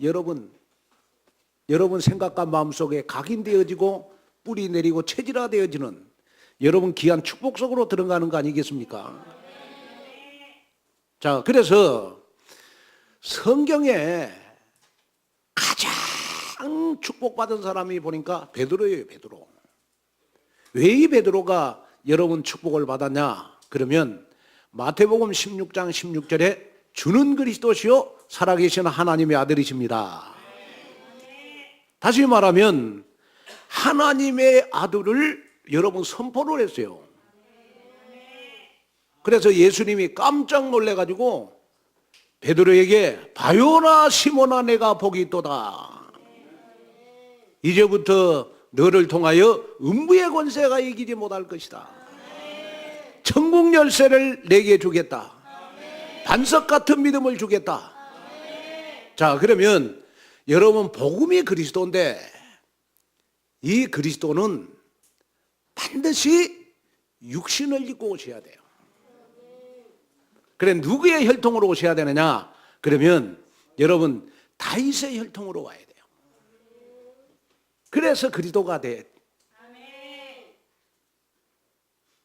여러분 생각과 마음속에 각인되어지고 뿌리 내리고 체질화되어지는 여러분 귀한 축복 속으로 들어가는 거 아니겠습니까? 자, 그래서 성경에 가장 축복받은 사람이 보니까 베드로예요, 베드로. 왜 이 베드로가 여러분 축복을 받았냐? 그러면 마태복음 16장 16절에 주는 그리스도시요 살아계신 하나님의 아들이십니다. 다시 말하면 하나님의 아들을 여러분 선포를 했어요. 그래서 예수님이 깜짝 놀래가지고 베드로에게 바요나 시몬아 내가 복이 있도다. 이제부터 너를 통하여 음부의 권세가 이기지 못할 것이다. 천국 열쇠를 내게 주겠다. 반석 같은 믿음을 주겠다. 자, 그러면 여러분 복음이 그리스도인데 이 그리스도는 반드시 육신을 입고 오셔야 돼요. 그래, 누구의 혈통으로 오셔야 되느냐? 그러면 여러분 다윗의 혈통으로 와야 돼요. 그래서 그리스도가 돼.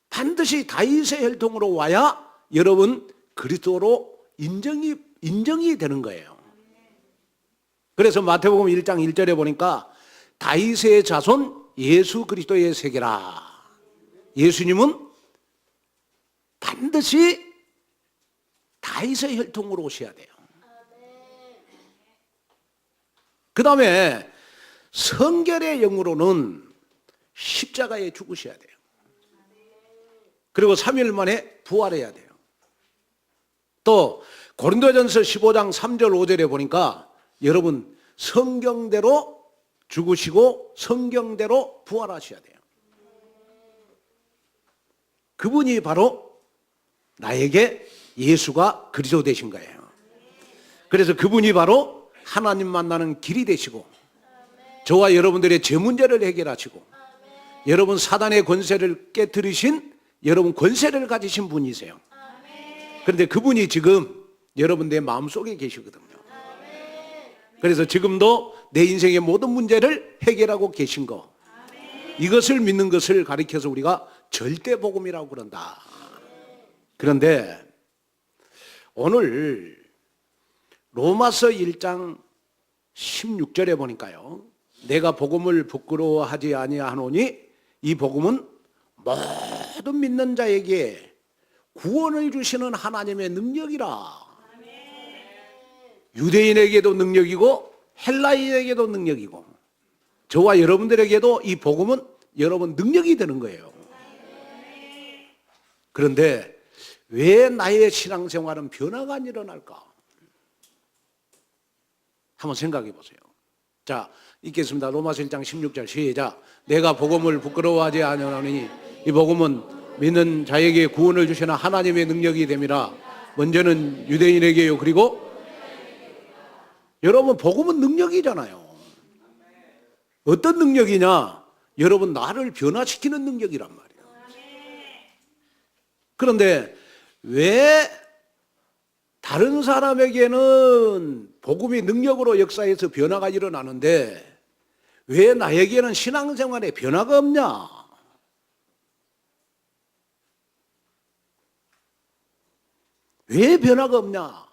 반드시 다윗의 혈통으로 와야 여러분 그리스도로 인정이 되는 거예요. 그래서 마태복음 1장 1절에 보니까 다윗의 자손 예수 그리스도의 세계라. 예수님은 반드시 다윗의 혈통으로 오셔야 돼요. 그 다음에 성결의 영으로는 십자가에 죽으셔야 돼요. 그리고 3일 만에 부활해야 돼요. 또 고린도전서 15장 3절 5절에 보니까 여러분 성경대로 죽으시고 성경대로 부활하셔야 돼요. 그분이 바로 나에게 예수가 그리스도 되신 거예요. 그래서 그분이 바로 하나님 만나는 길이 되시고 저와 여러분들의 죄 문제를 해결하시고 여러분 사단의 권세를 깨뜨리신 여러분 권세를 가지신 분이세요. 그런데 그분이 지금 여러분 내 마음속에 계시거든요. 그래서 지금도 내 인생의 모든 문제를 해결하고 계신 거, 이것을 믿는 것을 가리켜서 우리가 절대 복음이라고 그런다. 그런데 오늘 로마서 1장 16절에 보니까요, 내가 복음을 부끄러워하지 아니하노니 이 복음은 모든 믿는 자에게 구원을 주시는 하나님의 능력이라. 유대인에게도 능력이고 헬라인에게도 능력이고 저와 여러분들에게도 이 복음은 여러분 능력이 되는 거예요. 그런데 왜 나의 신앙생활은 변화가 안 일어날까? 한번 생각해 보세요. 자, 읽겠습니다. 로마서 1장 16절 시작. 내가 복음을 부끄러워하지 아니하노니 이 복음은 믿는 자에게 구원을 주시는 하나님의 능력이 됨이라. 먼저는 유대인에게요. 그리고 여러분 복음은 능력이잖아요. 어떤 능력이냐? 여러분 나를 변화시키는 능력이란 말이에요. 그런데 왜 다른 사람에게는 복음이 능력으로 역사해서 변화가 일어나는데 왜 나에게는 신앙생활에 변화가 없냐? 왜 변화가 없냐?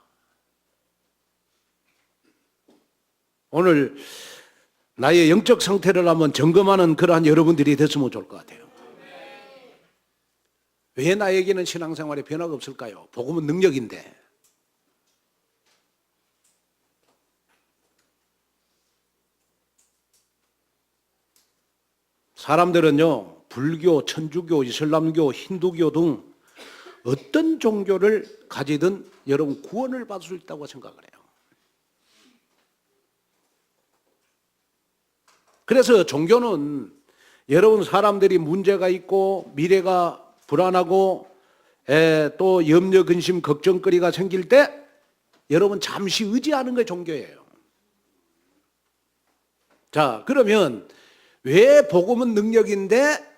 오늘 나의 영적 상태를 한번 점검하는 그러한 여러분들이 됐으면 좋을 것 같아요. 왜 나에게는 신앙생활에 변화가 없을까요? 복음은 능력인데. 사람들은요, 불교, 천주교, 이슬람교, 힌두교 등 어떤 종교를 가지든 여러분 구원을 받을 수 있다고 생각을 해요. 그래서 종교는 여러분 사람들이 문제가 있고 미래가 불안하고 또 염려, 근심, 걱정거리가 생길 때 여러분 잠시 의지하는 게 종교예요. 자, 그러면 왜 복음은 능력인데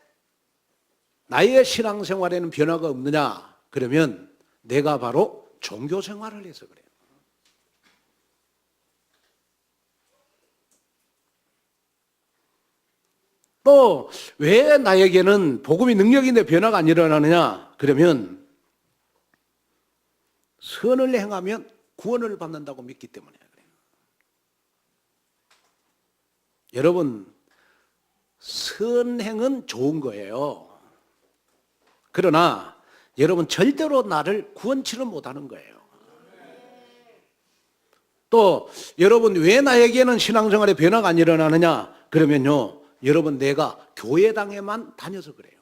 나의 신앙생활에는 변화가 없느냐? 그러면 내가 바로 종교생활을 해서 그래요. 또 왜 나에게는 복음이 능력인데 변화가 안 일어나느냐? 그러면 선을 행하면 구원을 받는다고 믿기 때문에 그래요. 여러분, 선행은 좋은 거예요. 그러나 여러분 절대로 나를 구원치는 못하는 거예요. 또 여러분 왜 나에게는 신앙생활에 변화가 안 일어나느냐? 그러면요, 여러분 내가 교회당에만 다녀서 그래요.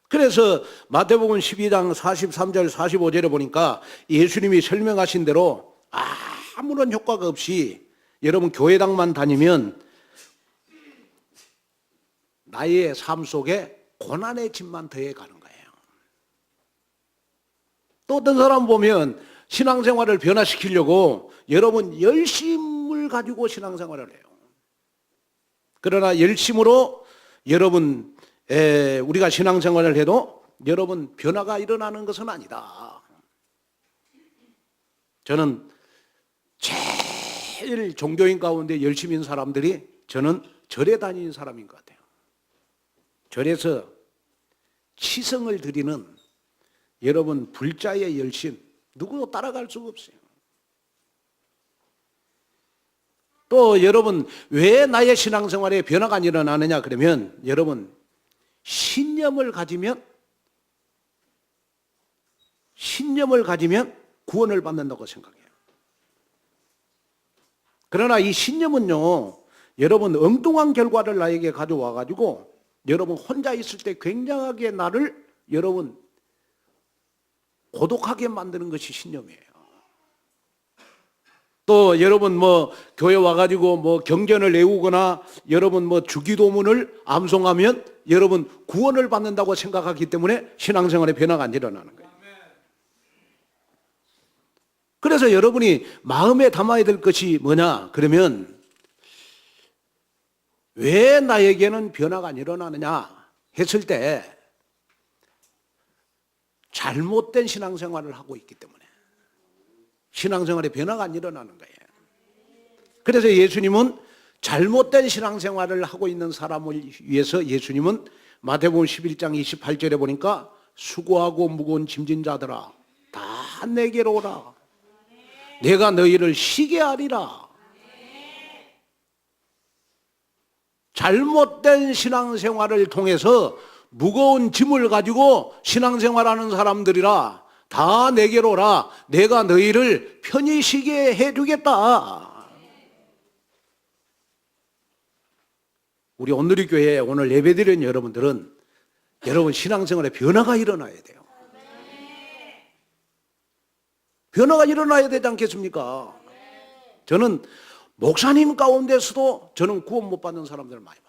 그래서 마태복음 12장 43절 45절에 보니까 예수님이 설명하신 대로 아무런 효과가 없이 여러분 교회당만 다니면 나의 삶 속에 고난의 짐만 더해가는 거예요. 또 어떤 사람 보면 신앙생활을 변화시키려고 여러분 열심을 가지고 신앙생활을 해요. 그러나 열심으로 여러분 우리가 신앙생활을 해도 여러분 변화가 일어나는 것은 아니다. 저는 제일 종교인 가운데 열심인 사람들이 저는 절에 다니는 사람인 것 같아요. 절에서 치성을 드리는 여러분 불자의 열심, 누구도 따라갈 수가 없어요. 또 여러분 왜 나의 신앙생활에 변화가 안 일어나느냐 그러면 여러분 신념을 가지면 구원을 받는다고 생각해요. 그러나 이 신념은요, 여러분 엉뚱한 결과를 나에게 가져와 가지고 여러분 혼자 있을 때 굉장하게 나를 여러분 고독하게 만드는 것이 신념이에요. 또 여러분 교회 와가지고 경전을 외우거나 여러분 주기도문을 암송하면 여러분 구원을 받는다고 생각하기 때문에 신앙생활에 변화가 안 일어나는 거예요. 그래서 여러분이 마음에 담아야 될 것이 뭐냐 그러면 왜 나에게는 변화가 안 일어나느냐 했을 때 잘못된 신앙생활을 하고 있기 때문에 신앙생활에 변화가 안 일어나는 거예요. 그래서 예수님은 잘못된 신앙생활을 하고 있는 사람을 위해서 예수님은 마태복음 11장 28절에 보니까 수고하고 무거운 짐진 자들아 다 내게로 오라. 내가 너희를 쉬게 하리라. 잘못된 신앙생활을 통해서 무거운 짐을 가지고 신앙생활하는 사람들이라 다 내게로 오라. 내가 너희를 편히 쉬게 해주겠다. 우리 온누리 교회에 오늘 예배드리는 여러분들은 여러분 신앙생활에 변화가 일어나야 돼요. 변화가 일어나야 되지 않겠습니까? 저는 목사님 가운데서도 저는 구원 못 받는 사람들을 많이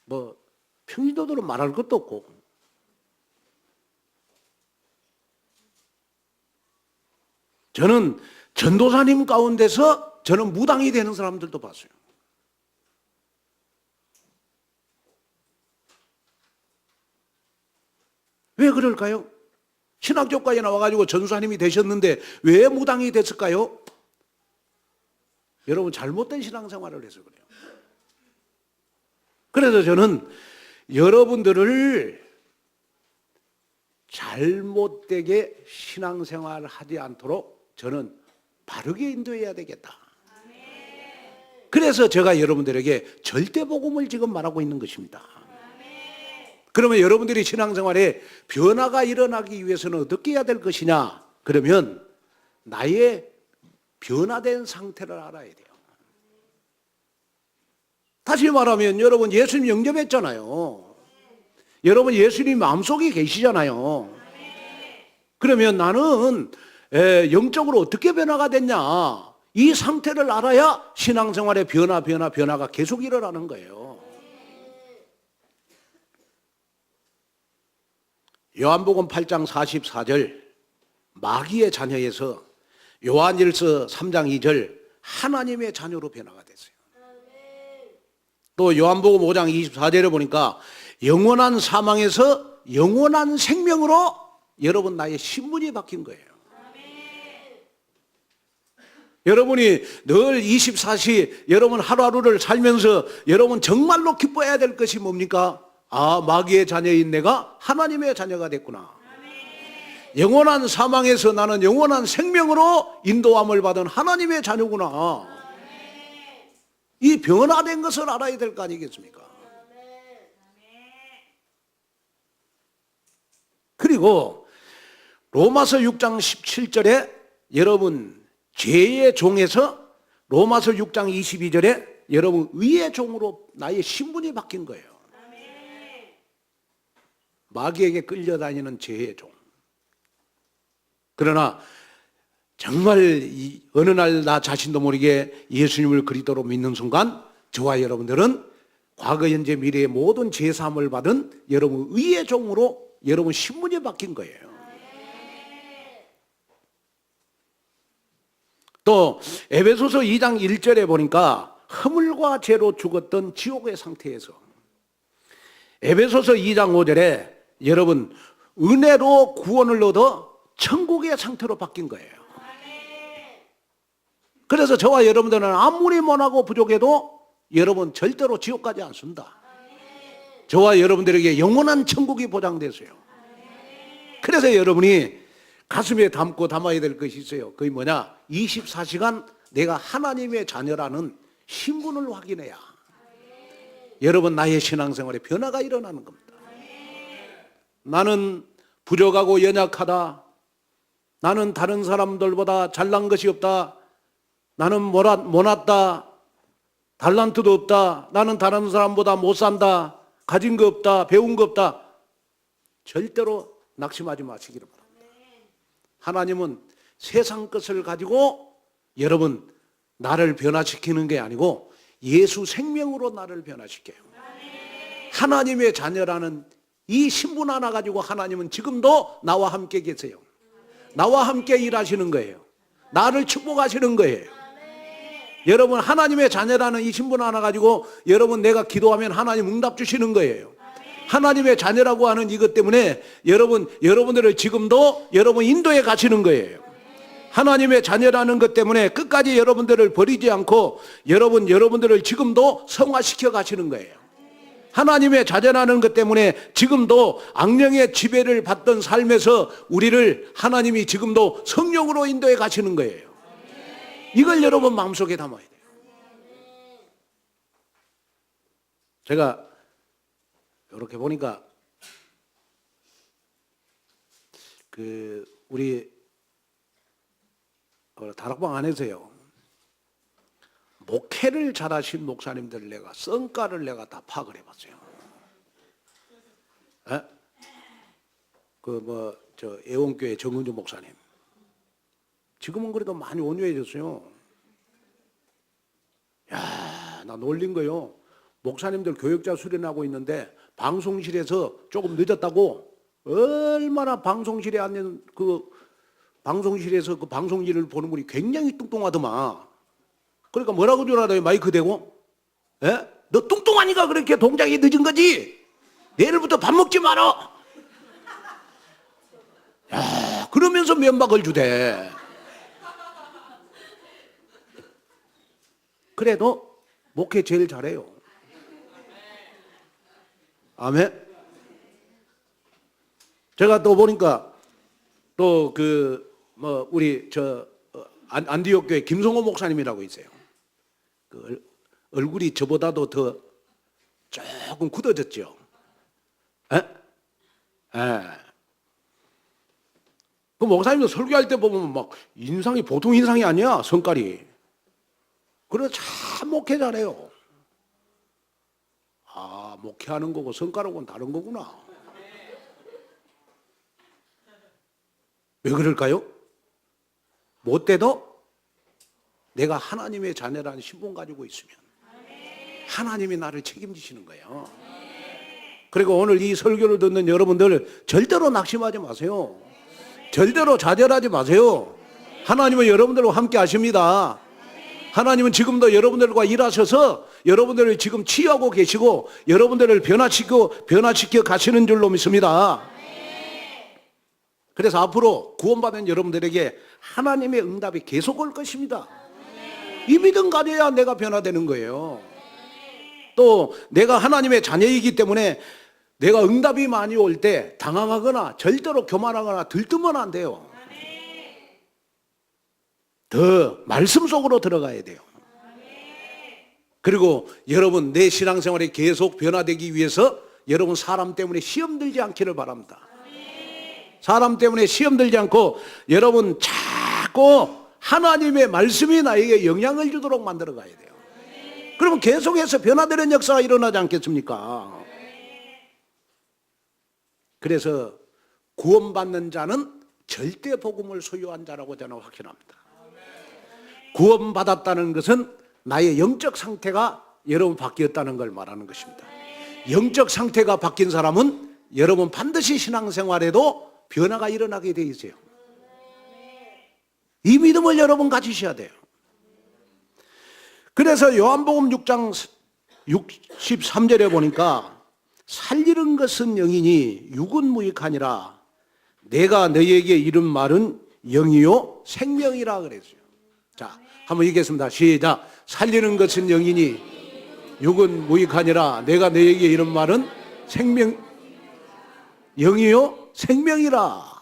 봤어요. 평신도들은 말할 것도 없고. 저는 전도사님 가운데서 저는 무당이 되는 사람들도 봤어요. 왜 그럴까요? 신학교까지 나와가지고 전도사님이 되셨는데 왜 무당이 됐을까요? 여러분 잘못된 신앙생활을 해서 그래요. 그래서 저는 여러분들을 잘못되게 신앙생활을 하지 않도록 저는 바르게 인도해야 되겠다. 그래서 제가 여러분들에게 절대복음을 지금 말하고 있는 것입니다. 그러면 여러분들이 신앙생활에 변화가 일어나기 위해서는 어떻게 해야 될 것이냐? 그러면 나의 변화된 상태를 알아야 돼요. 다시 말하면 여러분 예수님 영접했잖아요. 여러분 예수님 마음속에 계시잖아요. 그러면 나는 영적으로 어떻게 변화가 됐냐? 이 상태를 알아야 신앙생활의 변화가 계속 일어나는 거예요. 요한복음 8장 44절 마귀의 자녀에서 요한일서 3장 2절 하나님의 자녀로 변화가 됐어요. 또 요한복음 5장 24절에 보니까 영원한 사망에서 영원한 생명으로 여러분 나의 신분이 바뀐 거예요. 여러분이 늘 24시 여러분 하루하루를 살면서 여러분 정말로 기뻐해야 될 것이 뭡니까? 아, 마귀의 자녀인 내가 하나님의 자녀가 됐구나. 영원한 사망에서 나는 영원한 생명으로 인도함을 받은 하나님의 자녀구나. 이 변화된 것을 알아야 될 거 아니겠습니까? 그리고 로마서 6장 17절에 여러분 죄의 종에서 로마서 6장 22절에 여러분 의의 종으로 나의 신분이 바뀐 거예요. 마귀에게 끌려다니는 죄의 종. 그러나 정말 어느 날 나 자신도 모르게 예수님을 그리스도로 믿는 순간 저와 여러분들은 과거 현재 미래의 모든 죄사함을 받은 여러분 의의 종으로 여러분 신분이 바뀐 거예요. 또 에베소서 2장 1절에 보니까 허물과 죄로 죽었던 지옥의 상태에서 에베소서 2장 5절에 여러분 은혜로 구원을 얻어 천국의 상태로 바뀐 거예요. 그래서 저와 여러분들은 아무리 못하고 부족해도 여러분 절대로 지옥 가지 않습니다. 저와 여러분들에게 영원한 천국이 보장됐어요. 그래서 여러분이 가슴에 담고 담아야 될 것이 있어요. 그게 뭐냐? 24시간 내가 하나님의 자녀라는 신분을 확인해야 여러분 나의 신앙생활에 변화가 일어나는 겁니다. 나는 부족하고 연약하다. 나는 다른 사람들보다 잘난 것이 없다. 나는 못났다. 달란트도 없다. 나는 다른 사람보다 못 산다. 가진 거 없다. 배운 거 없다. 절대로 낙심하지 마시기를 바랍니다. 하나님은 세상 것을 가지고 여러분 나를 변화시키는 게 아니고 예수 생명으로 나를 변화시켜요. 하나님의 자녀라는 이 신분 하나 가지고 하나님은 지금도 나와 함께 계세요. 나와 함께 일하시는 거예요. 나를 축복하시는 거예요. 여러분 하나님의 자녀라는 이 신분 하나 가지고 여러분 내가 기도하면 하나님 응답 주시는 거예요. 하나님의 자녀라고 하는 이것 때문에 여러분들을 지금도 여러분 인도에 가시는 거예요. 하나님의 자녀라는 것 때문에 끝까지 여러분들을 버리지 않고 여러분들을 지금도 성화시켜 가시는 거예요. 하나님의 자녀라는 것 때문에 지금도 악령의 지배를 받던 삶에서 우리를 하나님이 지금도 성령으로 인도해 가시는 거예요. 이걸 여러분 마음속에 담아야 돼요. 제가 이렇게 보니까 우리 다락방 안에서요 목회를 잘하신 목사님들 내가 성과를 내가 다 파악을 해봤어요. 애원교회 정은주 목사님 지금은 그래도 많이 온유해졌어요. 야, 나 놀린 거요. 목사님들 교역자 수련하고 있는데 방송실에서 조금 늦었다고 얼마나 방송실에 앉는 방송실에서 그 방송일을 보는 분이 굉장히 뚱뚱하더만. 그러니까 뭐라고 줄 알아요? 마이크 대고? 예? 너 뚱뚱하니까 그렇게 동작이 늦은 거지? 내일부터 밥 먹지 마라. 야, 그러면서 면박을 주대. 그래도 목회 제일 잘해요. 아멘. 제가 또 보니까 또 우리 안디옥 교회 김성호 목사님이라고 있어요. 얼굴이 저보다도 더 조금 굳어졌죠. 그 목사님도 설교할 때 보면 막 인상이 보통 인상이 아니야. 성깔이. 그래서 참 목회 잘해요. 아, 목회하는 거고 성깔하고는 다른 거구나. 왜 그럴까요? 못돼도 내가 하나님의 자녀라는 신분 가지고 있으면 하나님이 나를 책임지시는 거예요. 그리고 오늘 이 설교를 듣는 여러분들 절대로 낙심하지 마세요. 절대로 좌절하지 마세요. 하나님은 여러분들과 함께 하십니다. 하나님은 지금도 여러분들과 일하셔서 여러분들을 지금 치유하고 계시고 여러분들을 변화시켜 가시는 줄로 믿습니다. 그래서 앞으로 구원받은 여러분들에게 하나님의 응답이 계속 올 것입니다. 이 믿음 가져야 내가 변화되는 거예요. 또 내가 하나님의 자녀이기 때문에 내가 응답이 많이 올 때 당황하거나 절대로 교만하거나 들뜨면 안 돼요. 더 말씀 속으로 들어가야 돼요. 그리고 여러분 내 신앙생활이 계속 변화되기 위해서 여러분 사람 때문에 시험 들지 않기를 바랍니다. 사람 때문에 시험 들지 않고 여러분 자꾸 하나님의 말씀이 나에게 영향을 주도록 만들어 가야 돼요. 그러면 계속해서 변화되는 역사가 일어나지 않겠습니까? 그래서 구원받는 자는 절대 복음을 소유한 자라고 저는 확신합니다. 구원받았다는 것은 나의 영적 상태가 여러분 바뀌었다는 걸 말하는 것입니다. 영적 상태가 바뀐 사람은 여러분 반드시 신앙생활에도 변화가 일어나게 돼 있어요. 이 믿음을 여러분 가지셔야 돼요. 그래서 요한복음 6장 63절에 보니까 살리는 것은 영이니 육은 무익하니라. 내가 너희에게 이른 말은 영이요 생명이라 그랬어요. 자, 한번 읽겠습니다. 시작. 살리는 것은 영이니 육은 무익하니라. 내가 너희에게 이른 말은 영이요 생명이라.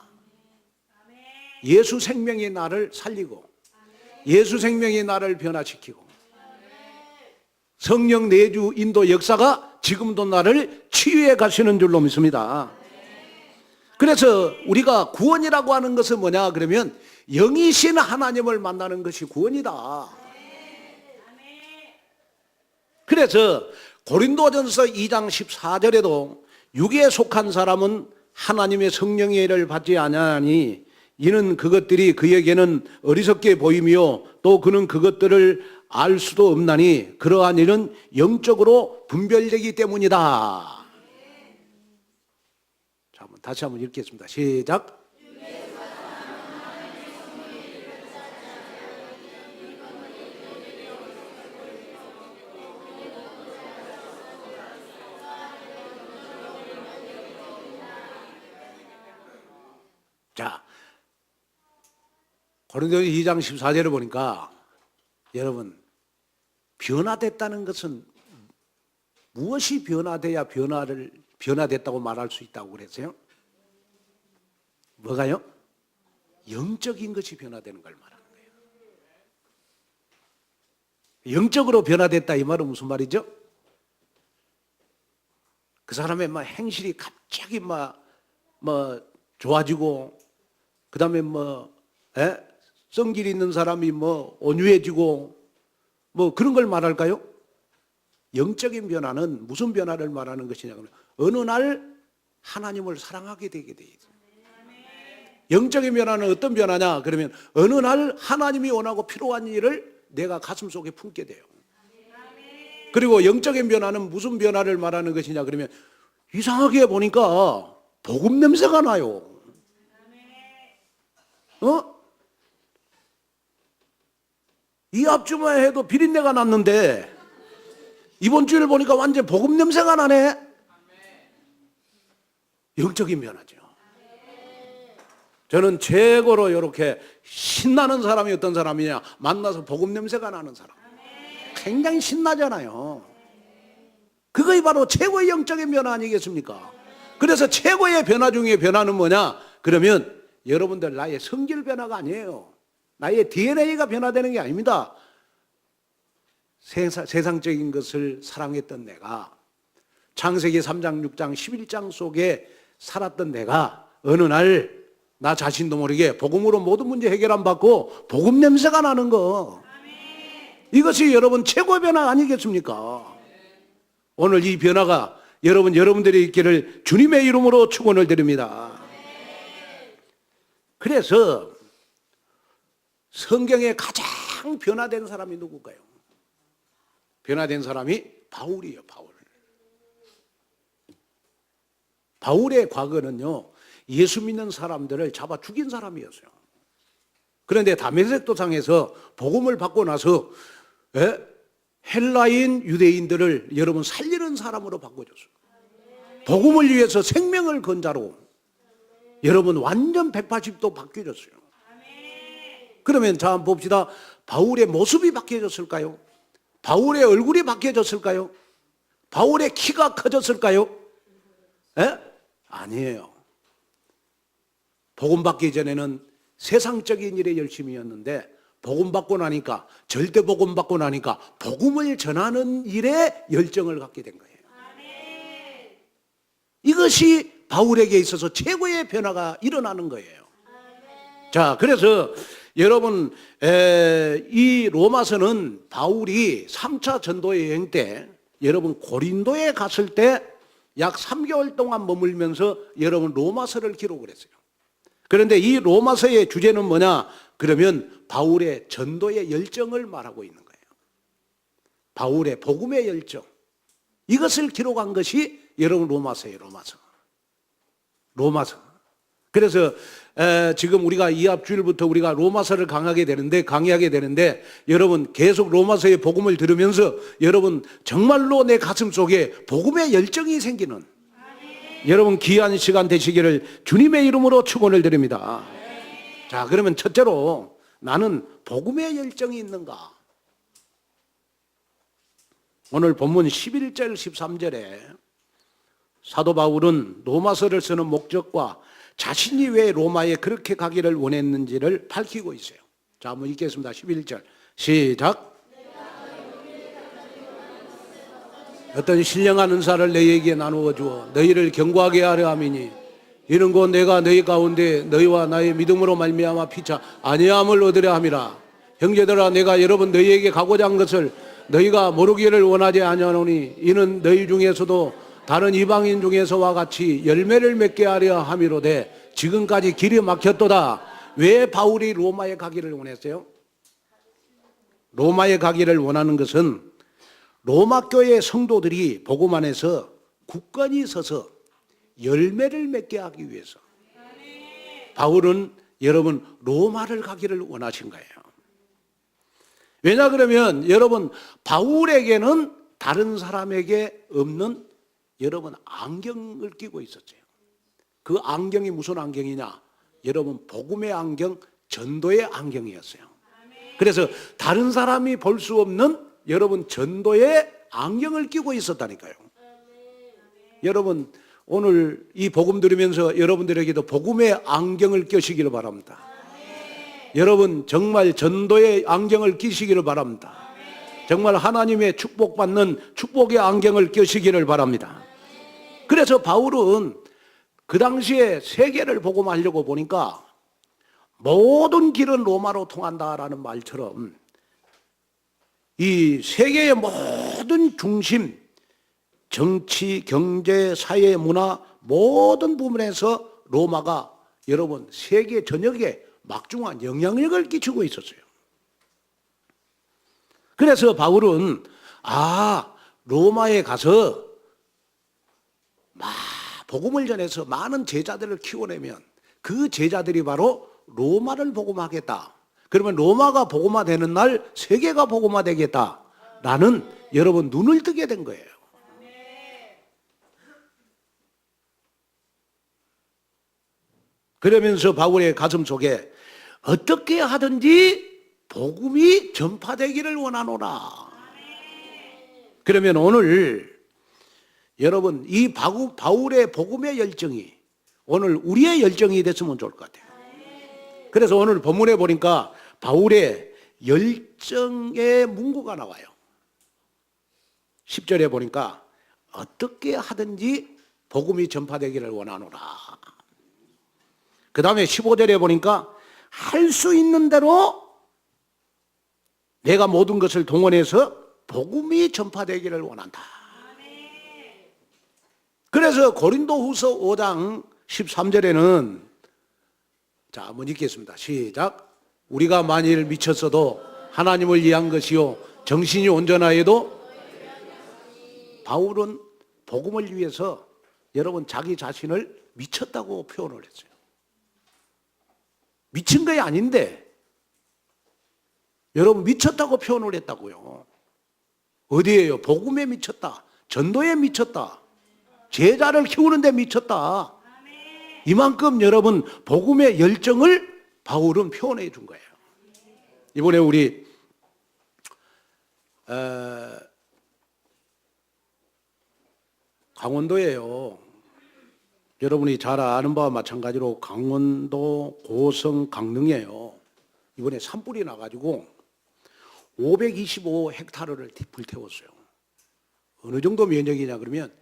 예수 생명이 나를 살리고 예수 생명이 나를 변화시키고 성령 내주 인도 역사가 지금도 나를 치유해 가시는 줄로 믿습니다. 그래서 우리가 구원이라고 하는 것은 뭐냐 그러면 영이신 하나님을 만나는 것이 구원이다. 그래서 고린도전서 2장 14절에도 육에 속한 사람은 하나님의 성령의 일을 받지 아니하니 이는 그것들이 그에게는 어리석게 보이며 또 그는 그것들을 알 수도 없나니 그러한 일은 영적으로 분별되기 때문이다. 자, 다시 한번 읽겠습니다. 시작. 자, 고린도서 2장 14절을 보니까 여러분 변화됐다는 것은 무엇이 변화돼야 변화됐다고 말할 수 있다고 그랬어요? 뭐가요? 영적인 것이 변화되는 걸 말하는 거예요. 영적으로 변화됐다 이 말은 무슨 말이죠? 그 사람의 막 행실이 갑자기 막 좋아지고 그 다음에 성질 있는 사람이 온유해지고 그런 걸 말할까요? 영적인 변화는 무슨 변화를 말하는 것이냐 그러면 어느 날 하나님을 사랑하게 되게 돼 있어요. 영적인 변화는 어떤 변화냐 그러면 어느 날 하나님이 원하고 필요한 일을 내가 가슴속에 품게 돼요. 그리고 영적인 변화는 무슨 변화를 말하는 것이냐 그러면 이상하게 보니까 복음 냄새가 나요. 이 앞주만 해도 비린내가 났는데 이번 주를 보니까 완전 복음 냄새가 나네. 영적인 변화죠. 저는 최고로 이렇게 신나는 사람이 어떤 사람이냐 만나서 복음 냄새가 나는 사람. 굉장히 신나잖아요. 그것이 바로 최고의 영적인 변화 아니겠습니까? 그래서 최고의 변화 중에 변화는 뭐냐 그러면 여러분들 나의 성질 변화가 아니에요. 나의 DNA가 변화되는 게 아닙니다. 세상적인 것을 사랑했던 내가 창세기 3장 6장 11장 속에 살았던 내가 어느 날 나 자신도 모르게 복음으로 모든 문제 해결 안 받고 복음 냄새가 나는 거. 이것이 여러분 최고의 변화 아니겠습니까? 오늘 이 변화가 여러분들이 있기를 주님의 이름으로 축원을 드립니다. 그래서 성경에 가장 변화된 사람이 누굴까요? 변화된 사람이 바울이에요. 바울의 과거는요 예수 믿는 사람들을 잡아 죽인 사람이었어요. 그런데 다메섹 도상에서 복음을 받고 나서 헬라인 유대인들을 여러분 살리는 사람으로 바꿔줬어요. 복음을 위해서 생명을 건 자로 여러분 완전 180도 바뀌어졌어요. 그러면 자 한번 봅시다. 바울의 모습이 바뀌어졌을까요? 바울의 얼굴이 바뀌어졌을까요? 바울의 키가 커졌을까요? 에? 아니에요. 복음 받기 전에는 세상적인 일에 열심히였는데 복음 받고 나니까, 절대 복음 받고 나니까 복음을 전하는 일에 열정을 갖게 된 거예요. 이것이 바울에게 있어서 최고의 변화가 일어나는 거예요. 자, 그래서 여러분, 이 로마서는 바울이 3차 전도 여행 때 여러분 고린도에 갔을 때 약 3개월 동안 머물면서 여러분 로마서를 기록을 했어요. 그런데 이 로마서의 주제는 뭐냐? 그러면 바울의 전도의 열정을 말하고 있는 거예요. 바울의 복음의 열정. 이것을 기록한 것이 여러분 로마서예요. 로마서. 그래서 지금 우리가 이 앞주일부터 우리가 로마서를 강의하게 되는데 여러분 계속 로마서의 복음을 들으면서 여러분 정말로 내 가슴 속에 복음의 열정이 생기는 여러분 귀한 시간 되시기를 주님의 이름으로 축원을 드립니다. 자, 그러면 첫째로 나는 복음의 열정이 있는가? 오늘 본문 11절 13절에 사도 바울은 로마서를 쓰는 목적과 자신이 왜 로마에 그렇게 가기를 원했는지를 밝히고 있어요. 자, 한번 읽겠습니다. 11절 시작. 어떤 신령한 은사를 너희에게 나누어 주어 너희를 경고하게 하려 함이니 이는 곧 내가 너희 가운데 너희와 나의 믿음으로 말미암아 피차 아니함을 얻으려 함이라. 형제들아, 내가 여러분 너희에게 가고자 한 것을 너희가 모르기를 원하지 아니하노니 이는 너희 중에서도 다른 이방인 중에서와 같이 열매를 맺게 하려 함이로되 지금까지 길이 막혔도다. 왜 바울이 로마에 가기를 원했어요? 로마에 가기를 원하는 것은 로마 교회 성도들이 복음 안에서 굳건히 서서 열매를 맺게 하기 위해서 바울은 여러분 로마를 가기를 원하신 거예요. 왜냐 그러면 여러분 바울에게는 다른 사람에게 없는 여러분 안경을 끼고 있었어요. 그 안경이 무슨 안경이냐? 여러분 복음의 안경, 전도의 안경이었어요. 그래서 다른 사람이 볼 수 없는 여러분 전도의 안경을 끼고 있었다니까요. 여러분 오늘 이 복음 들으면서 여러분들에게도 복음의 안경을 껴시기를 바랍니다. 여러분 정말 전도의 안경을 끼시기를 바랍니다. 정말 하나님의 축복받는 축복의 안경을 껴시기를 바랍니다. 그래서 바울은 그 당시에 세계를 복음하려고 보니까 모든 길은 로마로 통한다라는 말처럼 이 세계의 모든 중심, 정치, 경제, 사회, 문화 모든 부분에서 로마가 여러분 세계 전역에 막중한 영향력을 끼치고 있었어요. 그래서 바울은 로마에 가서 복음을 전해서 많은 제자들을 키워내면 그 제자들이 바로 로마를 복음하겠다. 그러면 로마가 복음화되는 날 세계가 복음화되겠다라는 여러분 눈을 뜨게 된 거예요. 그러면서 바울의 가슴 속에 어떻게 하든지 복음이 전파되기를 원하노라. 그러면 오늘 여러분 이 바울의 복음의 열정이 오늘 우리의 열정이 됐으면 좋을 것 같아요. 그래서 오늘 본문에 보니까 바울의 열정의 문구가 나와요. 10절에 보니까 어떻게 하든지 복음이 전파되기를 원하노라. 그 다음에 15절에 보니까 할 수 있는 대로 내가 모든 것을 동원해서 복음이 전파되기를 원한다. 그래서 고린도후서 5장 13절에는 자, 한번 읽겠습니다. 시작. 우리가 만일 미쳤어도 하나님을 위한 것이요 정신이 온전하여도 바울은 복음을 위해서 여러분 자기 자신을 미쳤다고 표현을 했어요. 미친 게 아닌데 여러분 미쳤다고 표현을 했다고요. 어디에요? 복음에 미쳤다. 전도에 미쳤다. 제자를 키우는 데 미쳤다. 이만큼 여러분 복음의 열정을 바울은 표현해 준 거예요. 이번에 우리 강원도에요. 여러분이 잘 아는 바와 마찬가지로 강원도, 고성, 강릉에요. 이번에 산불이 나가지고 525헥타르를 불태웠어요. 어느 정도 면적이냐 그러면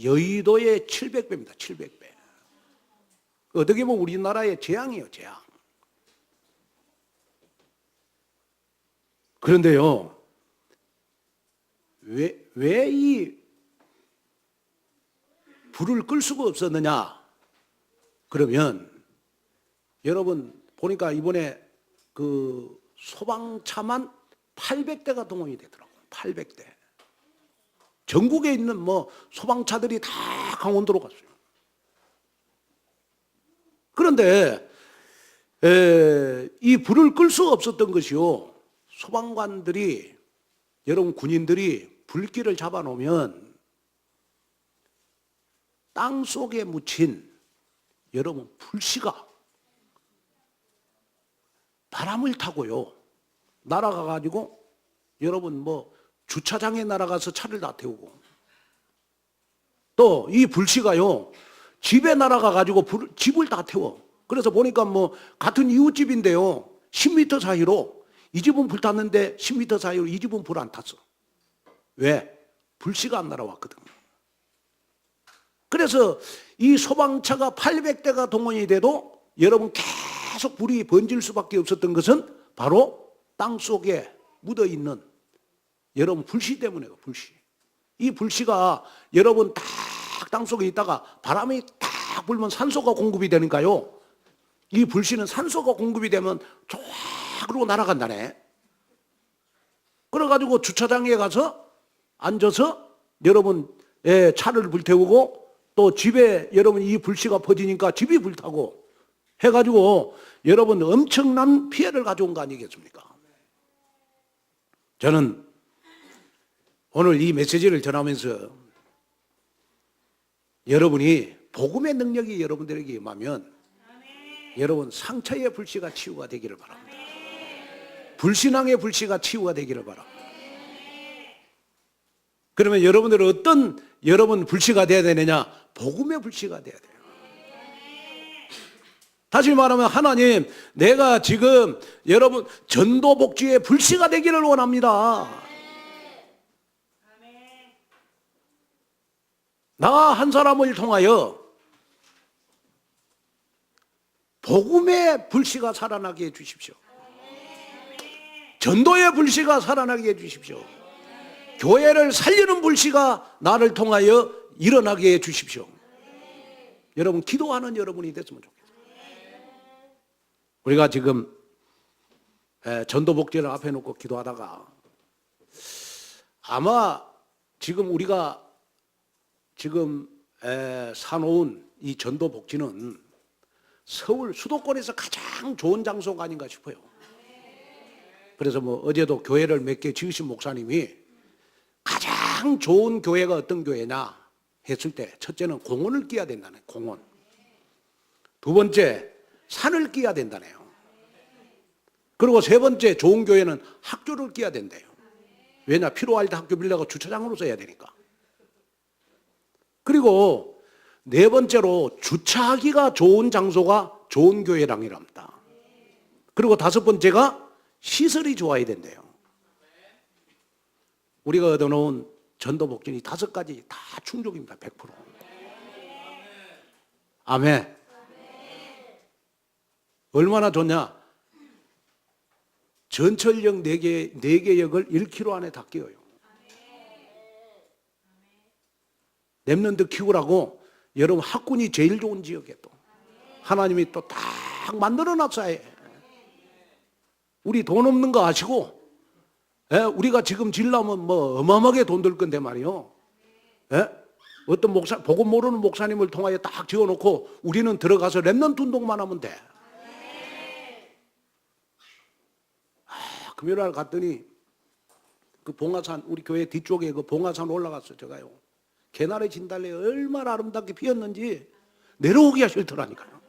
여의도의 700배입니다. 700배. 어떻게 보면 우리나라의 재앙이에요. 재앙. 그런데요. 왜 이 불을 끌 수가 없었느냐? 그러면 여러분 보니까 이번에 그 소방차만 800대가 동원이 되더라고요. 800대. 전국에 있는 뭐 소방차들이 다 강원도로 갔어요. 그런데 이 불을 끌 수 없었던 것이요. 소방관들이, 여러분 군인들이 불길을 잡아놓으면 땅 속에 묻힌 여러분 불씨가 바람을 타고요. 날아가 가지고 여러분 뭐 주차장에 날아가서 차를 다 태우고, 또 이 불씨가요 집에 날아가 가지고 집을 다 태워. 그래서 보니까 뭐 같은 이웃집인데요 10m 사이로 이 집은 불 탔는데 10m 사이로 이 집은 불 안 탔어. 왜? 불씨가 안 날아왔거든요. 그래서 이 소방차가 800대가 동원이 돼도 여러분 계속 불이 번질 수밖에 없었던 것은 바로 땅 속에 묻어있는 여러분 불씨 때문에요. 불씨. 이 불씨가 여러분 딱 땅 속에 있다가 바람이 딱 불면 산소가 공급이 되니까요. 이 불씨는 산소가 공급이 되면 쫙으로 날아간다네. 그래가지고 주차장에 가서 앉아서 여러분 차를 불태우고, 또 집에 여러분 이 불씨가 퍼지니까 집이 불타고 해가지고 여러분 엄청난 피해를 가져온 거 아니겠습니까? 저는 오늘 이 메시지를 전하면서 여러분이 복음의 능력이 여러분들에게 임하면 여러분 상처의 불씨가 치유가 되기를 바랍니다. 불신앙의 불씨가 치유가 되기를 바랍니다. 그러면 여러분들은 어떤 여러분 불씨가 되어야 되느냐? 복음의 불씨가 되어야 돼요. 다시 말하면 하나님, 내가 지금 여러분 전도복지의 불씨가 되기를 원합니다. 나 한 사람을 통하여 복음의 불씨가 살아나게 해 주십시오. 전도의 불씨가 살아나게 해 주십시오. 교회를 살리는 불씨가 나를 통하여 일어나게 해 주십시오. 여러분 기도하는 여러분이 됐으면 좋겠어요. 우리가 지금 전도복지를 앞에 놓고 기도하다가 아마 지금 우리가 지금 사놓은 이 전도복지는 서울 수도권에서 가장 좋은 장소가 아닌가 싶어요. 그래서 뭐 어제도 교회를 몇 개 지으신 목사님이 가장 좋은 교회가 어떤 교회냐 했을 때 첫째는 공원을 끼야 된다네. 공원. 두 번째 산을 끼야 된다네요. 그리고 세 번째 좋은 교회는 학교를 끼야 된대요. 왜냐? 필요할 때 학교 빌려가 주차장으로 써야 되니까. 그리고 네 번째로 주차하기가 좋은 장소가 좋은 교회랑이랍니다. 그리고 다섯 번째가 시설이 좋아야 된대요. 우리가 얻어놓은 전도복지는 이 다섯 가지 다 충족입니다. 100%. 아멘. 얼마나 좋냐? 전철역 4개 역을 1km 안에 다 끼워요. 랩런트 키우라고 여러분 학군이 제일 좋은 지역에 또 하나님이 또 딱 만들어 놨어요. 우리 돈 없는 거 아시고, 우리가 지금 질려면 뭐 어마어마하게 돈 들 건데 말이요. 어떤 복음 모르는 목사님을 통하여 딱 지어놓고 우리는 들어가서 랩런트 운동만 하면 돼. 금요일날 갔더니 그 봉화산, 우리 교회 뒤쪽에 그 봉화산 올라갔어. 제가요. 개나리 진달래 얼마나 아름답게 피었는지 내려오기가 싫더라니까요.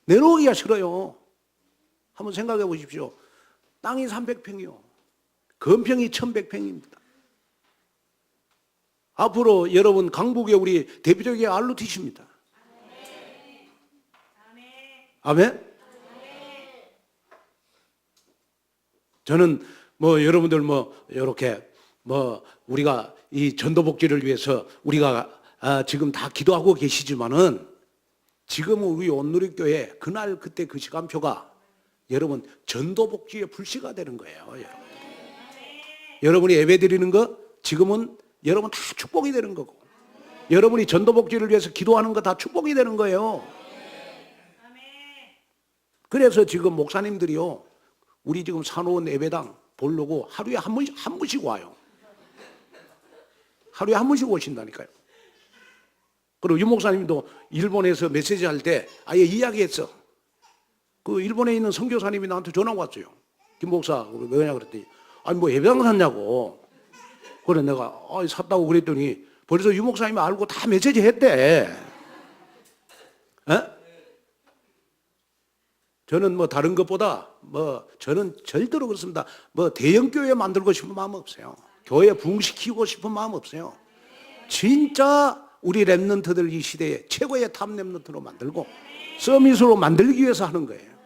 내려오기가 싫어요. 한번 생각해 보십시오. 땅이 300평이요. 건평이 1100평입니다. 앞으로 여러분 강북의 우리 대표적인 알루티시입니다. 아멘? 저는 뭐 여러분들 뭐 이렇게 뭐 우리가 이 전도복지를 위해서 우리가 지금 다 기도하고 계시지만은 지금은 우리 온누리교회 그날 그때 그 시간표가 여러분 전도복지의 불씨가 되는 거예요. 여러분. 여러분이 예배 드리는 거 지금은 여러분 다 축복이 되는 거고 여러분이 전도복지를 위해서 기도하는 거 다 축복이 되는 거예요. 그래서 지금 목사님들이요 우리 지금 사놓은 예배당 보려고 하루에 한 번씩 와요. 하루에 한 번씩 오신다니까요. 그리고 유 목사님도 일본에서 메시지 할 때 아예 이야기했어. 그 일본에 있는 선교사님이 나한테 전화가 왔어요. 김 목사 왜냐 그랬더니 아니 뭐 예배당 샀냐고. 그래 내가 샀다고 그랬더니 벌써 유 목사님이 알고 다 메시지 했대. 에? 저는 뭐 다른 것보다 뭐 저는 절대로 그렇습니다. 뭐 대형 교회 만들고 싶은 마음 없어요. 교회 부흥시키고 싶은 마음 없어요. 진짜 우리 랩런트들 이 시대에 최고의 탑 랩런트로 만들고 서밋으로 만들기 위해서 하는 거예요.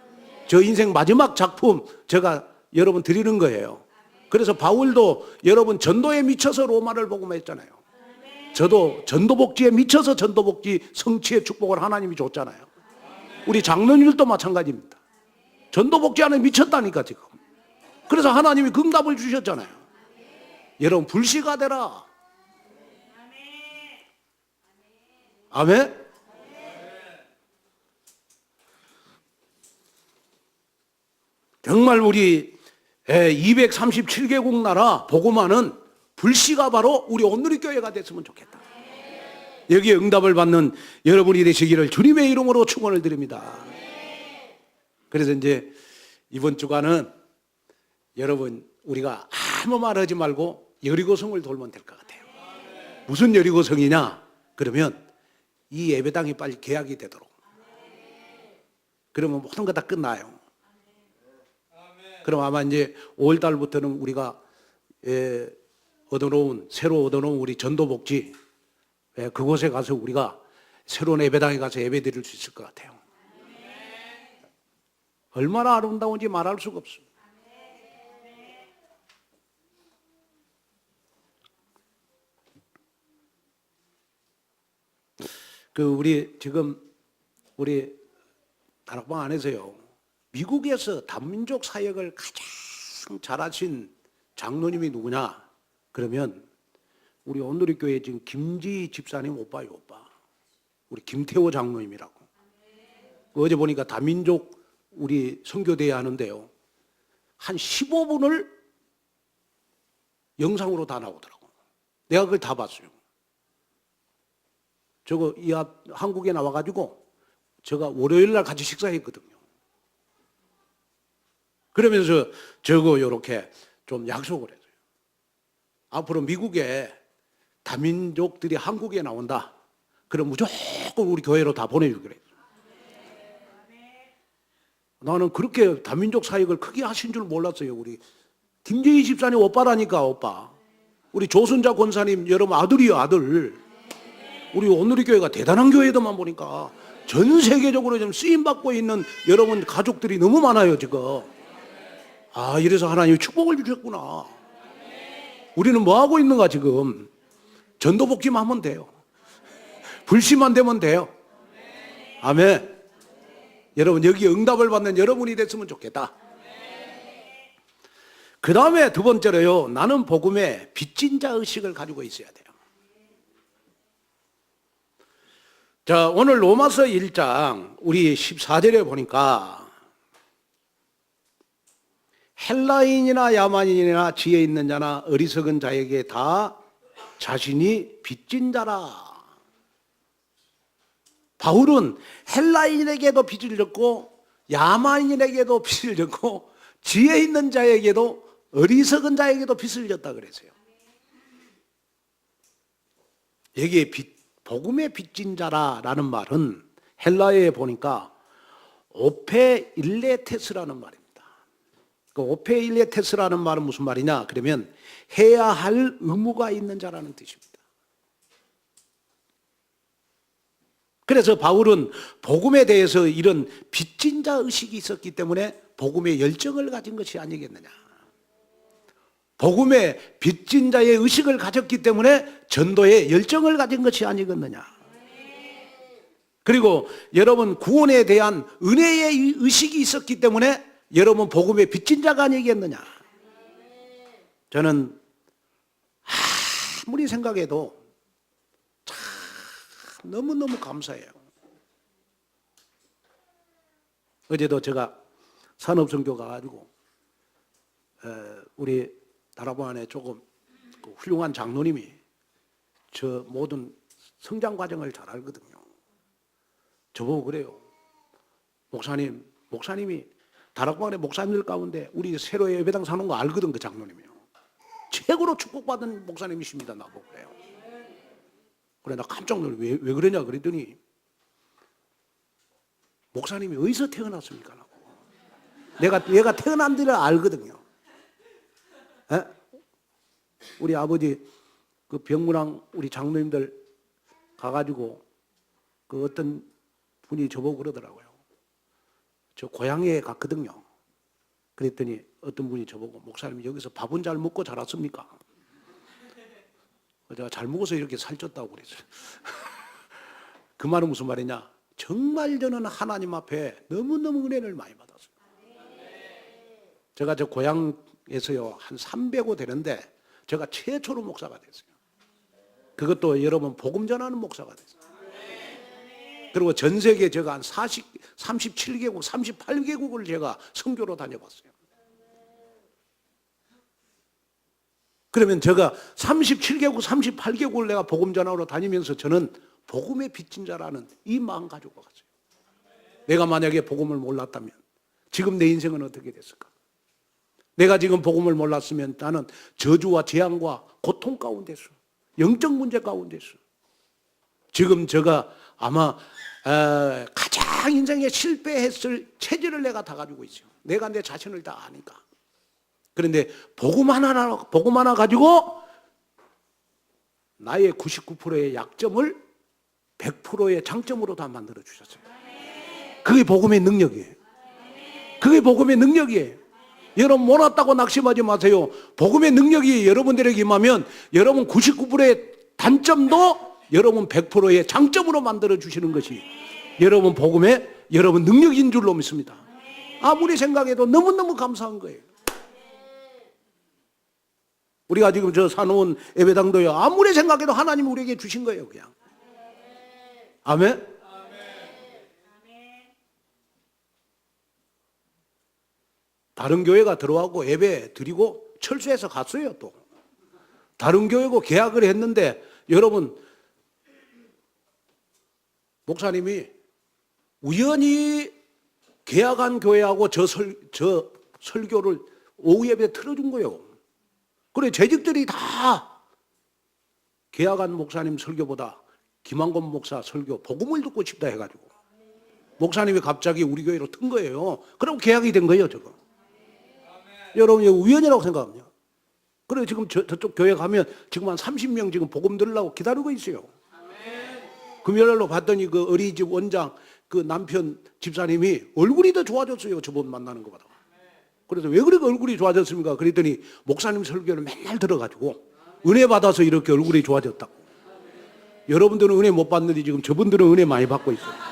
저 인생 마지막 작품 제가 여러분 드리는 거예요. 그래서 바울도 여러분 전도에 미쳐서 로마를 복음했잖아요. 저도 전도복지에 미쳐서 전도복지 성취의 축복을 하나님이 줬잖아요. 우리 장로님들도 마찬가지입니다. 전도복지 안에 미쳤다니까 지금. 그래서 하나님이 응답을 주셨잖아요. 여러분 불씨가 되라. 아멘. 정말 우리 237개국 나라 복음화는 불씨가 바로 우리 온누리교회가 됐으면 좋겠다. 여기에 응답을 받는 여러분이 되시기를 주님의 이름으로 축원을 드립니다. 그래서 이제 이번 주간은 여러분 우리가 아무 말 하지 말고 여리고성을 돌면 될 것 같아요. 무슨 여리고성이냐? 그러면 이 예배당이 빨리 개학이 되도록. 그러면 모든 거 다 끝나요. 그럼 아마 이제 5월 달부터는 우리가 새로 얻어놓은 우리 전도복지 그곳에 가서 우리가 새로운 예배당에 가서 예배 드릴 수 있을 것 같아요. 얼마나 아름다운지 말할 수가 없습니다. 우리 지금 우리 다락방 안에서요 미국에서 다민족 사역을 가장 잘하신 장로님이 누구냐? 그러면 우리 온누리교회 지금 김지 집사님 오빠예요, 오빠. 우리 김태호 장로님이라고. 어제 보니까 다민족 우리 선교대회 하는데요. 한 15분을 영상으로 다 나오더라고. 내가 그걸 다 봤어요. 저거 한국에 나와가지고 제가 월요일 날 같이 식사했거든요. 그러면서 저거 이렇게 좀 약속을 했어요. 앞으로 미국에 다민족들이 한국에 나온다. 그럼 무조건 우리 교회로 다 보내주기로 했어요. 나는 그렇게 다민족 사역을 크게 하신 줄 몰랐어요. 우리 김재희 집사님 오빠라니까 오빠. 우리 조순자 권사님 여러분 아들이요 아들. 우리 온누리교회가 대단한 교회들만 보니까 전 세계적으로 좀 쓰임받고 있는 여러분 가족들이 너무 많아요 지금. 이래서 하나님이 축복을 주셨구나. 우리는 뭐 하고 있는가 지금. 전도복지만 하면 돼요. 불씨만 되면 돼요. 아멘. 여러분 여기 응답을 받는 여러분이 됐으면 좋겠다. 그 다음에 두 번째로요, 나는 복음의 빚진 자 의식을 가지고 있어야 돼요. 자, 오늘 로마서 1장 우리 14절에 보니까 헬라인이나 야만인이나 지혜 있는 자나 어리석은 자에게 다 자신이 빚진 자라. 바울은 헬라인에게도 빚을 졌고 야만인에게도 빚을 졌고 지혜 있는 자에게도 어리석은 자에게도 빚을 졌다 그랬어요. 여기에 복음의 빚진 자라라는 말은 헬라어에 보니까 오페 일레테스라는 말입니다. 그 오페일레테스라는 말은 무슨 말이냐? 그러면 해야 할 의무가 있는 자라는 뜻입니다. 그래서 바울은 복음에 대해서 이런 빚진 자 의식이 있었기 때문에 복음의 열정을 가진 것이 아니겠느냐. 복음의 빚진 자의 의식을 가졌기 때문에 전도의 열정을 가진 것이 아니겠느냐. 그리고 여러분 구원에 대한 은혜의 의식이 있었기 때문에 여러분 복음의 빚진 자가 아니겠느냐. 저는 아무리 생각해도 참 너무너무 감사해요. 어제도 제가 산업선교 가가지고 우리 다락방 안에 조금 훌륭한 장로님이 저 모든 성장 과정을 잘 알거든요. 저보고 그래요. 목사님이 다락방 안에 목사님들 가운데 우리 새로 예배당 사는 거 알거든, 그 장로님이요. 최고로 축복받은 목사님이십니다. 나보고 그래요. 그래, 나 깜짝 놀래. 왜 그러냐 그랬더니 목사님이 어디서 태어났습니까? 라고. 얘가 태어난 데를 알거든요. 에? 우리 아버지 그 병무랑 우리 장로님들 가가지고 그 어떤 분이 저보고 그러더라고요. 저 고향에 갔거든요. 그랬더니 어떤 분이 저보고 목사님 여기서 밥은 잘 먹고 자랐습니까? 제가 잘 먹어서 이렇게 살쪘다고 그랬어요. 그 말은 무슨 말이냐? 정말 저는 하나님 앞에 너무너무 은혜를 많이 받았어요. 제가 저 고향에서요 한 300호 되는데 제가 최초로 목사가 됐어요. 그것도 여러분 복음 전하는 목사가 됐어요. 그리고 전 세계 제가 한 37개국, 38개국을 제가 선교로 다녀봤어요. 그러면 제가 37개국, 38개국을 내가 복음 전하러 다니면서 저는 복음의 빚진 자라는 이 마음 가지고 갔어요. 내가 만약에 복음을 몰랐다면 지금 내 인생은 어떻게 됐을까? 내가 지금 복음을 몰랐으면 나는 저주와 재앙과 고통 가운데서, 영적 문제 가운데서 지금 제가 아마 가장 인생에 실패했을 체질을 내가 다 가지고 있어요. 내가 내 자신을 다 아니까. 그런데 복음 하나 가지고 나의 99%의 약점을 100%의 장점으로 다 만들어 주셨어요. 그게 복음의 능력이에요. 그게 복음의 능력이에요. 여러분 몰랐다고 낙심하지 마세요. 복음의 능력이 여러분들에게 임하면 여러분 99%의 단점도 여러분 100%의 장점으로 만들어 주시는 것이 여러분 복음의 여러분 능력인 줄로 믿습니다. 아무리 생각해도 너무너무 감사한 거예요. 우리가 지금 저 사놓은 예배당도요 아무리 생각해도 하나님이 우리에게 주신 거예요. 그냥. 아멘. 다른 교회가 들어와고 예배 드리고 철수해서 갔어요. 또 다른 교회고 계약을 했는데 여러분 목사님이 우연히 계약한 교회하고 저 설교를 오후 예배에 틀어준 거예요. 그래 재직들이 다 계약한 목사님 설교보다 김한권 목사 설교 복음을 듣고 싶다 해가지고 목사님이 갑자기 우리 교회로 튼 거예요. 그럼 계약이 된 거예요. 저거. 여러분 이거 우연이라고 생각합니다. 그래 지금 저쪽 교회 가면 지금 한 30명 지금 복음 들으려고 기다리고 있어요. 금요일로 봤더니 그 어린이집 원장 그 남편 집사님이 얼굴이 더 좋아졌어요. 저번 만나는 것보다. 그래서 왜 그렇게 얼굴이 좋아졌습니까? 그랬더니 목사님 설교를 맨날 들어가지고 은혜 받아서 이렇게 얼굴이 좋아졌다고. 여러분들은 은혜 못 받는데 지금 저분들은 은혜 많이 받고 있어요.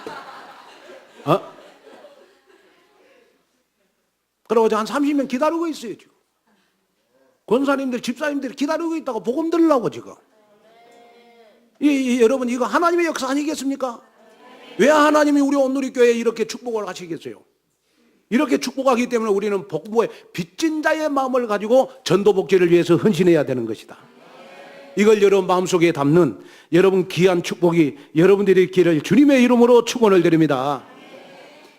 그러고 한 30명 기다리고 있어요. 지금. 권사님들, 집사님들이 기다리고 있다고 복음 들으려고 지금. 여러분 이거 하나님의 역사 아니겠습니까? 왜 하나님이 우리 온누리교회에 이렇게 축복을 하시겠어요? 이렇게 축복하기 때문에 우리는 복음의 빚진 자의 마음을 가지고 전도복지를 위해서 헌신해야 되는 것이다. 이걸 여러분 마음속에 담는 여러분 귀한 축복이 여러분들이 있기를 주님의 이름으로 축원을 드립니다.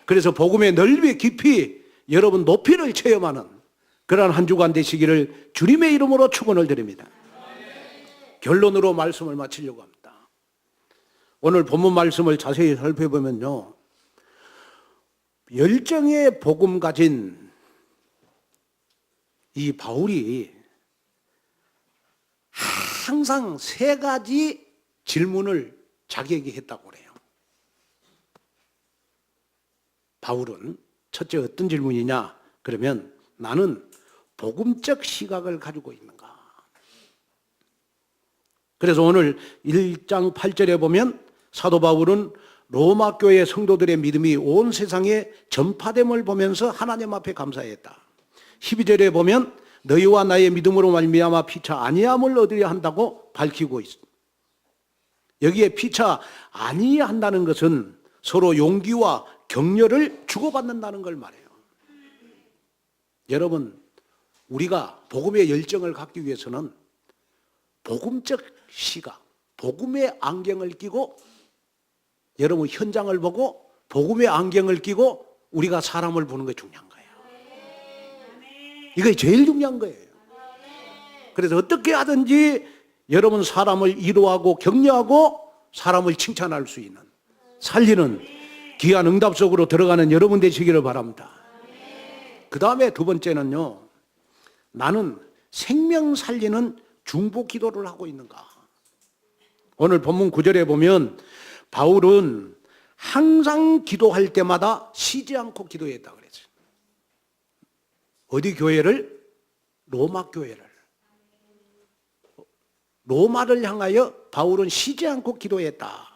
그래서 복음의 넓이 깊이 여러분 높이를 체험하는 그러한 한 주간 되시기를 주님의 이름으로 축원을 드립니다. 결론으로 말씀을 마치려고 합니다. 오늘 본문 말씀을 자세히 살펴보면요, 열정의 복음 가진 이 바울이 항상 세 가지 질문을 자기에게 했다고 그래요. 바울은 첫째 어떤 질문이냐? 그러면 나는 복음적 시각을 가지고 있는가? 그래서 오늘 1장 8절에 보면 사도 바울은 로마 교회 성도들의 믿음이 온 세상에 전파됨을 보면서 하나님 앞에 감사했다. 12절에 보면 너희와 나의 믿음으로 말미암아 피차 아니함을 얻으려 한다고 밝히고 있습니다. 여기에 피차 아니한다는 것은 서로 용기와 격려를 주고받는다는 걸 말해요. 여러분, 우리가 복음의 열정을 갖기 위해서는 복음적 시각, 복음의 안경을 끼고 여러분 현장을 보고 복음의 안경을 끼고 우리가 사람을 보는 게 중요한 거예요. 이게 제일 중요한 거예요. 그래서 어떻게 하든지 여러분 사람을 위로하고 격려하고 사람을 칭찬할 수 있는 살리는 귀한 응답 속으로 들어가는 여러분 되시기를 바랍니다. 그 다음에 두 번째는요, 나는 생명 살리는 중보 기도를 하고 있는가? 오늘 본문 9절에 보면 바울은 항상 기도할 때마다 쉬지 않고 기도했다 그랬어요. 어디 교회를? 로마 교회를. 로마를 향하여 바울은 쉬지 않고 기도했다.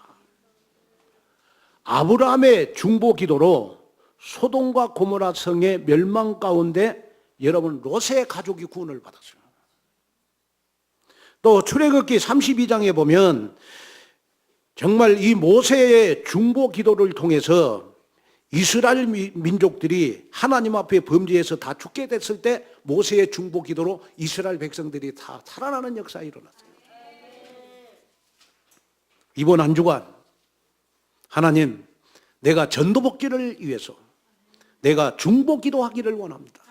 아브라함의 중보 기도로 소돔과 고모라 성의 멸망 가운데 여러분 롯의 가족이 구원을 받았어요. 또 출애굽기 32장에 보면 정말 이 모세의 중보 기도를 통해서 이스라엘 민족들이 하나님 앞에 범죄해서 다 죽게 됐을 때 모세의 중보 기도로 이스라엘 백성들이 다 살아나는 역사가 일어났어요. 이번 한 주간 하나님, 내가 전도복귀를 위해서 내가 중보 기도하기를 원합니다.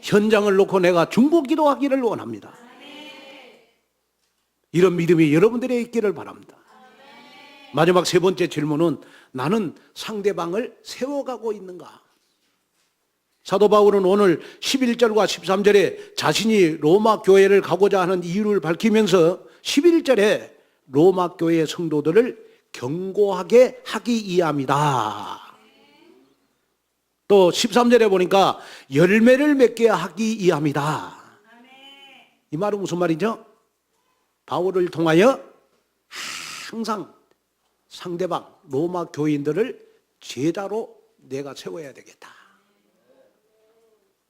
현장을 놓고 내가 중보 기도하기를 원합니다. 이런 믿음이 여러분들에 있기를 바랍니다. 마지막 세 번째 질문은 나는 상대방을 세워가고 있는가? 사도 바울은 오늘 11절과 13절에 자신이 로마 교회를 가고자 하는 이유를 밝히면서 11절에 로마 교회 성도들을 경고하게 하기 위함이다. 또 13절에 보니까 열매를 맺게 하기 위함이다. 이 말은 무슨 말이죠? 바울을 통하여 항상 상대방 로마 교인들을 제자로 내가 세워야 되겠다.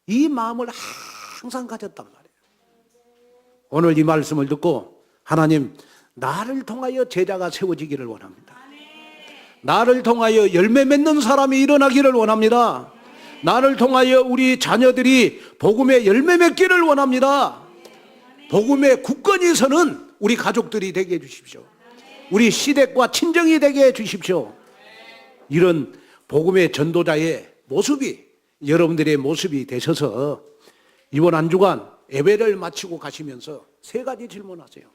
이 마음을 항상 가졌단 말이에요. 오늘 이 말씀을 듣고 하나님, 나를 통하여 제자가 세워지기를 원합니다. 나를 통하여 열매 맺는 사람이 일어나기를 원합니다. 나를 통하여 우리 자녀들이 복음의 열매 맺기를 원합니다. 복음의 굳건히 서는 우리 가족들이 되게 해주십시오. 우리 시댁과 친정이 되게 해주십시오. 이런 복음의 전도자의 모습이 여러분들의 모습이 되셔서 이번 한 주간 예배를 마치고 가시면서 세 가지 질문하세요.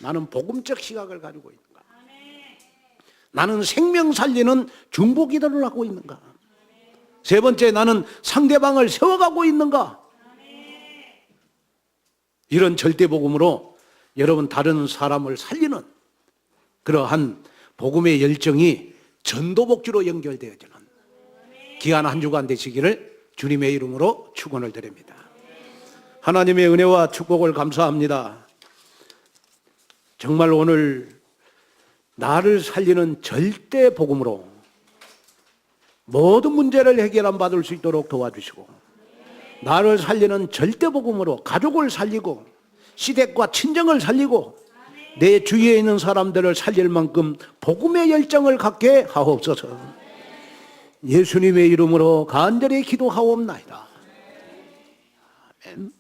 나는 복음적 시각을 가지고 있는가? 나는 생명 살리는 중보 기도를 하고 있는가? 세 번째, 나는 상대방을 세워가고 있는가? 이런 절대복음으로 여러분 다른 사람을 살리는 그러한 복음의 열정이 전도복지로 연결되어지는 귀한 한 주간 되시기를 주님의 이름으로 축원을 드립니다. 하나님의 은혜와 축복을 감사합니다. 정말 오늘 나를 살리는 절대 복음으로 모든 문제를 해결함 받을 수 있도록 도와주시고, 나를 살리는 절대 복음으로 가족을 살리고 시댁과 친정을 살리고 내 주위에 있는 사람들을 살릴 만큼 복음의 열정을 갖게 하옵소서. 예수님의 이름으로 간절히 기도하옵나이다. 아멘.